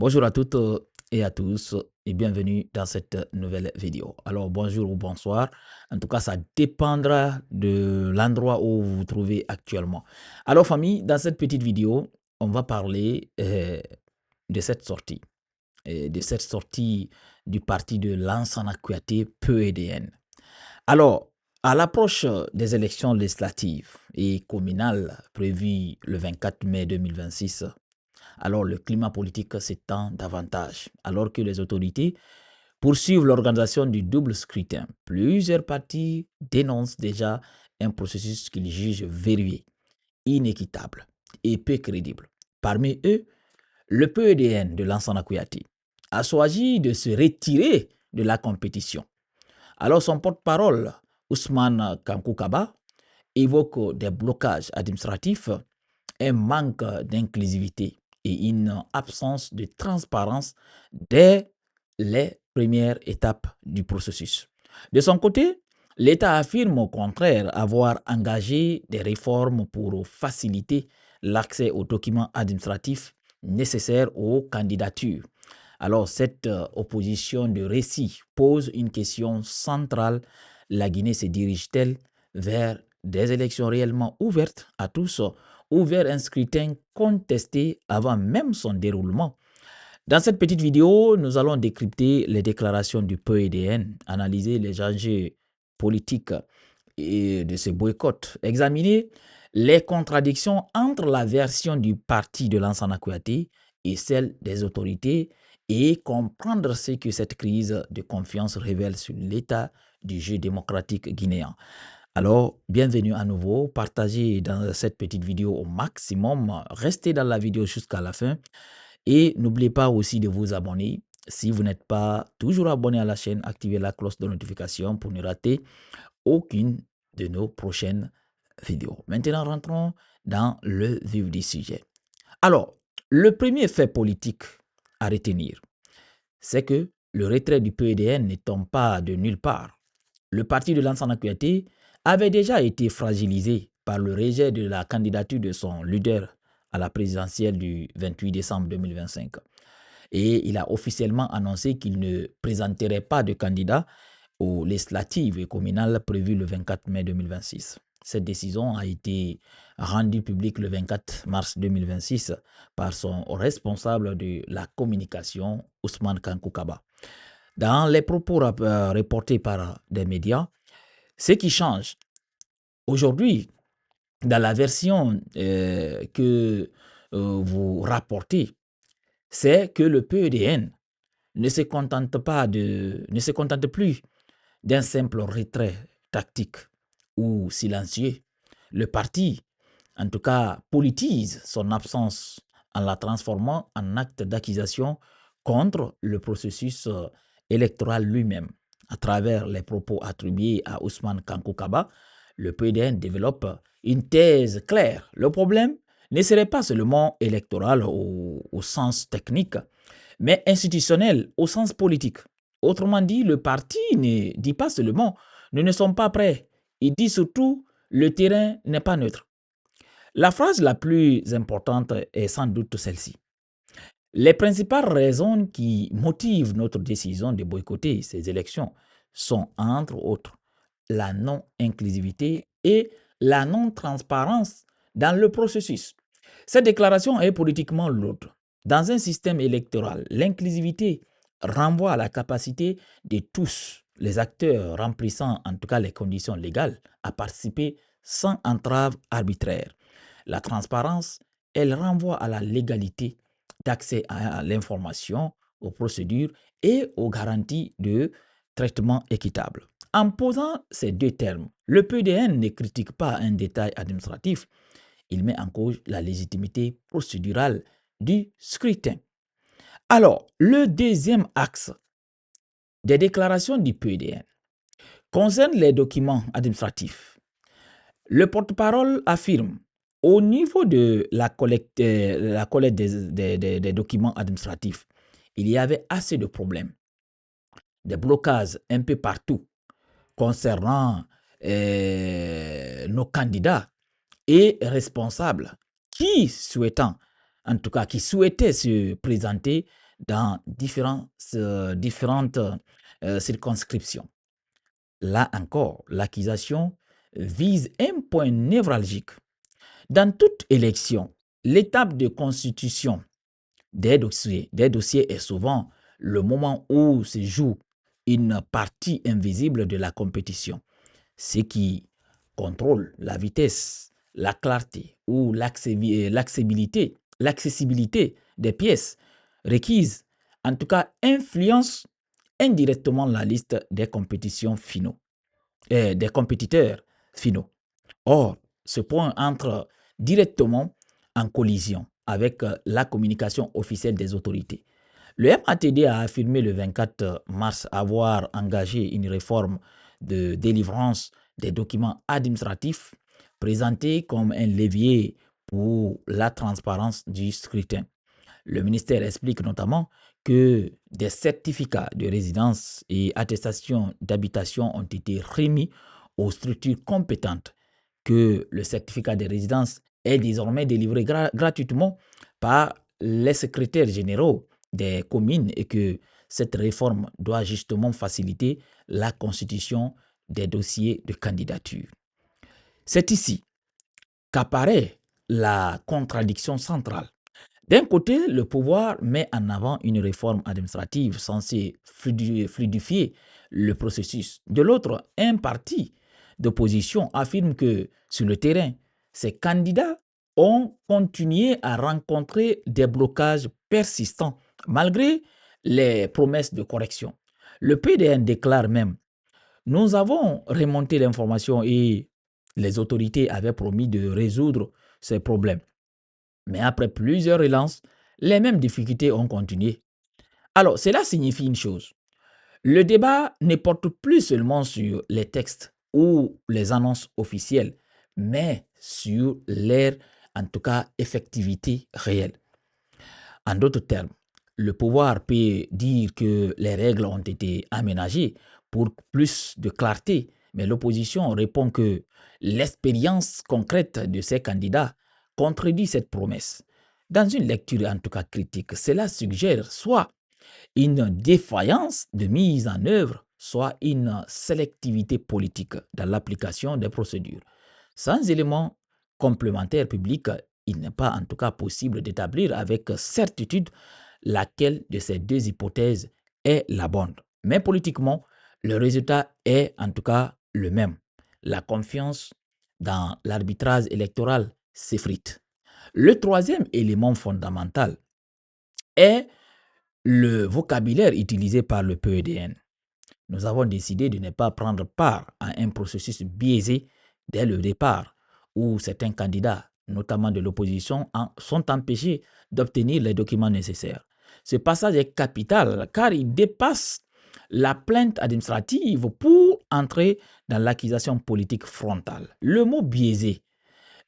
Bonjour à toutes et à tous et bienvenue dans cette nouvelle vidéo. Alors bonjour ou bonsoir, en tout cas ça dépendra de l'endroit où vous vous trouvez actuellement. Alors famille, dans cette petite vidéo, on va parler de cette sortie, du parti de Lansana Kouyaté, PEDN. Alors, à l'approche des élections législatives et communales prévues le 24 mai 2026, alors le climat politique s'étend davantage. Alors que les autorités poursuivent l'organisation du double scrutin, plusieurs partis dénoncent déjà un processus qu'ils jugent verrouillé, inéquitable et peu crédible. Parmi eux, le PEDN de Lansana Kouyaté a choisi de se retirer de la compétition. Alors son porte-parole, Ousmane Kankoukaba, évoque des blocages administratifs, un manque d'inclusivité et une absence de transparence dès les premières étapes du processus. De son côté, l'État affirme au contraire avoir engagé des réformes pour faciliter l'accès aux documents administratifs nécessaires aux candidatures. Alors, cette opposition de récit pose une question centrale. La Guinée se dirige-t-elle vers des élections réellement ouvertes à tous ou vers un scrutin contesté avant même son déroulement? Dans cette petite vidéo, nous allons décrypter les déclarations du PEDN, analyser les enjeux politiques et de ce boycott, examiner les contradictions entre la version du parti de Lansana Kouyaté et celle des autorités et comprendre ce que cette crise de confiance révèle sur l'état du jeu démocratique guinéen. Alors, bienvenue à nouveau, partagez dans cette petite vidéo au maximum, restez dans la vidéo jusqu'à la fin et n'oubliez pas aussi de vous abonner. Si vous n'êtes pas toujours abonné à la chaîne, activez la cloche de notification pour ne rater aucune de nos prochaines vidéos. Maintenant, rentrons dans le vif du sujet. Alors, le premier fait politique à retenir, c'est que le retrait du PEDN ne tombe pas de nulle part. Le parti de Lansana Kouyaté avait déjà été fragilisé par le rejet de la candidature de son leader à la présidentielle du 28 décembre 2025. Et il a officiellement annoncé qu'il ne présenterait pas de candidat aux législatives et communales prévues le 24 mai 2026. Cette décision a été rendue publique le 24 mars 2026 par son responsable de la communication, Ousmane Kankoukaba. Dans les propos reportés par des médias, ce qui change aujourd'hui, dans la version que vous rapportez, c'est que le PEDN ne se contente plus d'un simple retrait tactique ou silencieux. Le parti, en tout cas, politise son absence en la transformant en acte d'accusation contre le processus électoral lui-même. À travers les propos attribués à Ousmane Kankoukaba, le PDN développe une thèse claire. Le problème ne serait pas seulement électoral au sens technique, mais institutionnel au sens politique. Autrement dit, le parti ne dit pas seulement nous ne sommes pas prêts, il dit surtout le terrain n'est pas neutre. La phrase la plus importante est sans doute celle-ci. Les principales raisons qui motivent notre décision de boycotter ces élections sont, entre autres, la non-inclusivité et la non-transparence dans le processus. Cette déclaration est politiquement lourde. Dans un système électoral, l'inclusivité renvoie à la capacité de tous les acteurs remplissant en tout cas les conditions légales à participer sans entrave arbitraire. La transparence, elle renvoie à la légalité d'accès à l'information, aux procédures et aux garanties de traitement équitable. En posant ces deux termes, le PDN ne critique pas un détail administratif, il met en cause la légitimité procédurale du scrutin. Alors, le deuxième axe des déclarations du PDN concerne les documents administratifs. Le porte-parole affirme au niveau de la collecte des documents administratifs, il y avait assez de problèmes, des blocages un peu partout concernant nos candidats et responsables qui souhaitaient se présenter dans différentes circonscriptions. Là encore, l'accusation vise un point névralgique. Dans toute élection, l'étape de constitution des dossiers est souvent le moment où se joue une partie invisible de la compétition, ce qui contrôle la vitesse, la clarté ou l'accessibilité des pièces requises, en tout cas influence indirectement la liste des compétiteurs finaux. Or, ce point entre directement en collision avec la communication officielle des autorités. Le MATD a affirmé le 24 mars avoir engagé une réforme de délivrance des documents administratifs présentés comme un levier pour la transparence du scrutin. Le ministère explique notamment que des certificats de résidence et attestations d'habitation ont été remis aux structures compétentes, que le certificat de résidence est désormais délivré gratuitement par les secrétaires généraux des communes et que cette réforme doit justement faciliter la constitution des dossiers de candidature. C'est ici qu'apparaît la contradiction centrale. D'un côté, le pouvoir met en avant une réforme administrative censée fluidifier le processus. De l'autre, un parti d'opposition affirme que sur le terrain, ces candidats ont continué à rencontrer des blocages persistants malgré les promesses de correction. Le PDN déclare même: nous avons remonté l'information et les autorités avaient promis de résoudre ces problèmes. Mais après plusieurs relances, les mêmes difficultés ont continué. Alors, cela signifie une chose. Le débat ne porte plus seulement sur les textes ou les annonces officielles, mais sur leur, en tout cas, effectivité réelle. En d'autres termes, le pouvoir peut dire que les règles ont été aménagées pour plus de clarté, mais l'opposition répond que l'expérience concrète de ces candidats contredit cette promesse. Dans une lecture en tout cas critique, cela suggère soit une défaillance de mise en œuvre, soit une sélectivité politique dans l'application des procédures. Sans éléments complémentaires publics, il n'est pas en tout cas possible d'établir avec certitude laquelle de ces deux hypothèses est la bonne. Mais politiquement, le résultat est en tout cas le même. La confiance dans l'arbitrage électoral s'effrite. Le troisième élément fondamental est le vocabulaire utilisé par le PEDN. Nous avons décidé de ne pas prendre part à un processus biaisé dès le départ, où certains candidats, notamment de l'opposition, sont empêchés d'obtenir les documents nécessaires. Ce passage est capital car il dépasse la plainte administrative pour entrer dans l'accusation politique frontale. Le mot biaisé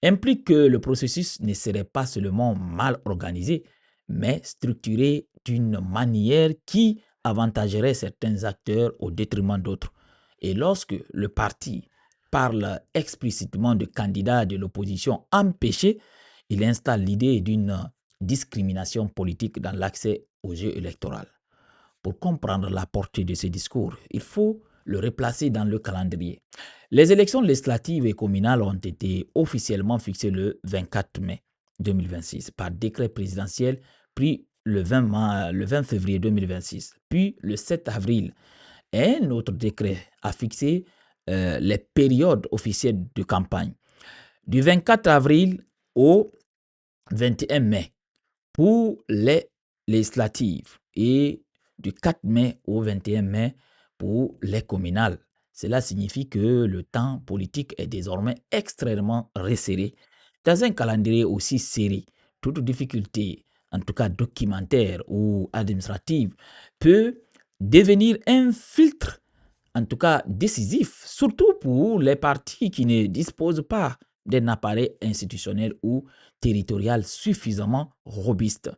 implique que le processus ne serait pas seulement mal organisé, mais structuré d'une manière qui avantagerait certains acteurs au détriment d'autres. Et lorsque le parti parle explicitement de candidats de l'opposition empêchés, il installe l'idée d'une discrimination politique dans l'accès au jeu électoral. Pour comprendre la portée de ce discours, il faut le replacer dans le calendrier. Les élections législatives et communales ont été officiellement fixées le 24 mai 2026 par décret présidentiel pris le 20 février 2026. Puis le 7 avril, un autre décret a fixé les périodes officielles de campagne. Du 24 avril au 21 mai pour les législatives et du 4 mai au 21 mai pour les communales. Cela signifie que le temps politique est désormais extrêmement resserré. Dans un calendrier aussi serré, toute difficulté, en tout cas documentaire ou administrative, peut devenir un filtre, en tout cas décisif, surtout pour les partis qui ne disposent pas d'un appareil institutionnel ou territorial suffisamment robuste.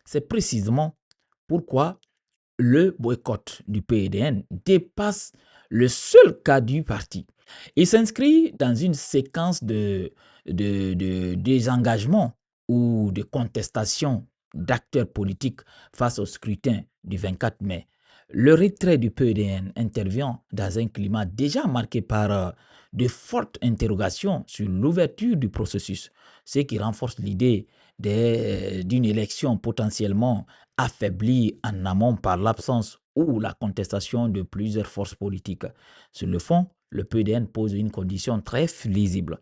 C'est précisément pourquoi le boycott du PEDN dépasse le seul cas du parti. Il s'inscrit dans une séquence de désengagement ou de contestation d'acteurs politiques face au scrutin du 24 mai. Le retrait du PEDN intervient dans un climat déjà marqué par de fortes interrogations sur l'ouverture du processus, ce qui renforce l'idée d'une élection potentiellement affaiblie en amont par l'absence ou la contestation de plusieurs forces politiques. Sur le fond, le PEDN pose une condition très lisible.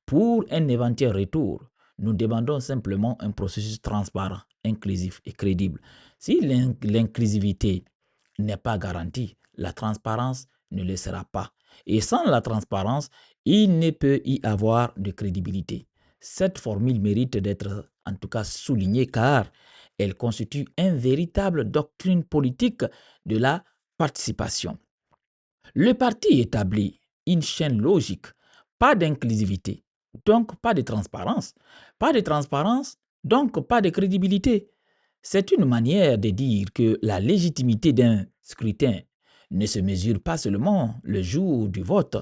Pour un éventuel retour, nous demandons simplement un processus transparent, inclusif et crédible. Si l'inclusivité n'est pas garantie, la transparence ne le sera pas. Et sans la transparence, il ne peut y avoir de crédibilité. Cette formule mérite d'être en tout cas soulignée car elle constitue une véritable doctrine politique de la participation. Le parti établit une chaîne logique, pas d'inclusivité, donc pas de transparence. Pas de transparence, donc pas de crédibilité. C'est une manière de dire que la légitimité d'un scrutin ne se mesure pas seulement le jour du vote,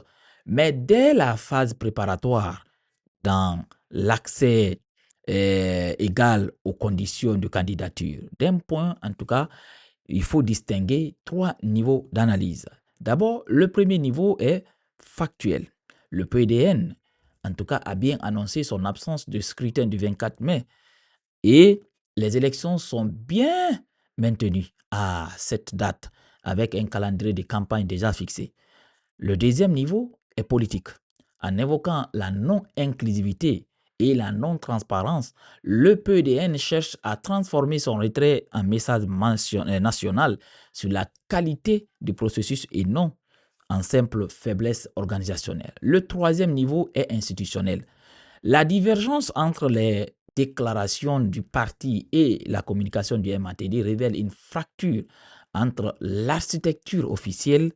mais dès la phase préparatoire, dans l'accès égal aux conditions de candidature. D'un point, en tout cas, il faut distinguer trois niveaux d'analyse. D'abord, le premier niveau est factuel. Le PEDN, en tout cas, a bien annoncé son absence de scrutin du 24 mai et les élections sont bien maintenues à cette date avec un calendrier de campagne déjà fixé. Le deuxième niveau est politique. En évoquant la non-inclusivité et la non-transparence, le PEDN cherche à transformer son retrait en message national sur la qualité du processus et non en simple faiblesse organisationnelle. Le troisième niveau est institutionnel. La divergence entre les déclarations du parti et la communication du MATD révèle une fracture entre l'architecture officielle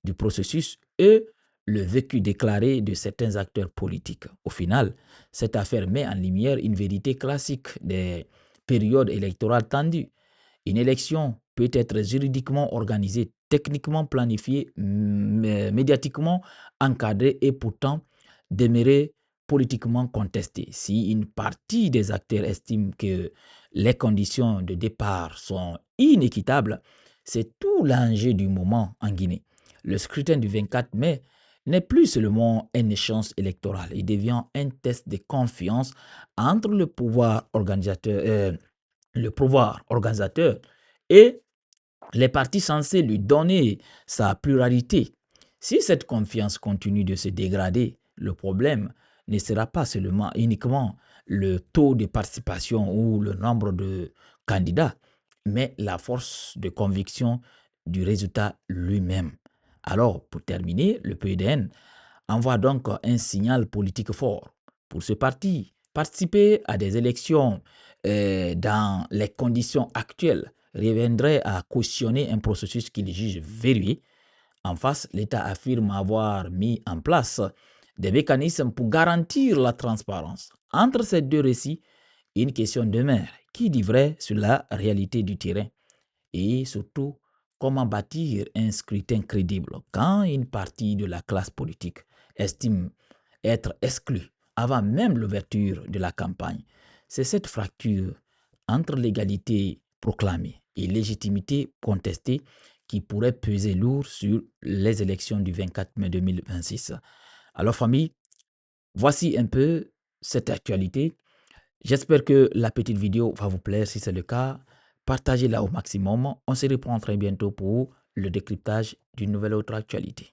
du processus et le vécu déclaré de certains acteurs politiques. Au final, cette affaire met en lumière une vérité classique des périodes électorales tendues. Une élection peut être juridiquement organisée, techniquement planifiée, médiatiquement encadrée et pourtant demeurer politiquement contestée. Si une partie des acteurs estime que les conditions de départ sont inéquitables, c'est tout l'enjeu du moment en Guinée. Le scrutin du 24 mai n'est plus seulement une échéance électorale, il devient un test de confiance entre le pouvoir organisateur et les partis censés lui donner sa pluralité. Si cette confiance continue de se dégrader, le problème ne sera pas seulement uniquement le taux de participation ou le nombre de candidats, mais la force de conviction du résultat lui-même. Alors, pour terminer, le PEDN envoie donc un signal politique fort. Pour ce parti, participer à des élections dans les conditions actuelles reviendrait à cautionner un processus qu'il juge verrouillé. En face, l'État affirme avoir mis en place des mécanismes pour garantir la transparence. Entre ces deux récits, une question demeure. Qui dit vrai sur la réalité du terrain? Et surtout, comment bâtir un scrutin crédible quand une partie de la classe politique estime être exclue avant même l'ouverture de la campagne? C'est cette fracture entre l'égalité proclamée et légitimité contestée qui pourrait peser lourd sur les élections du 24 mai 2026. Alors famille, voici un peu cette actualité. J'espère que la petite vidéo va vous plaire. Si c'est le cas, partagez-la au maximum. On se reprend très bientôt pour le décryptage d'une nouvelle autre actualité.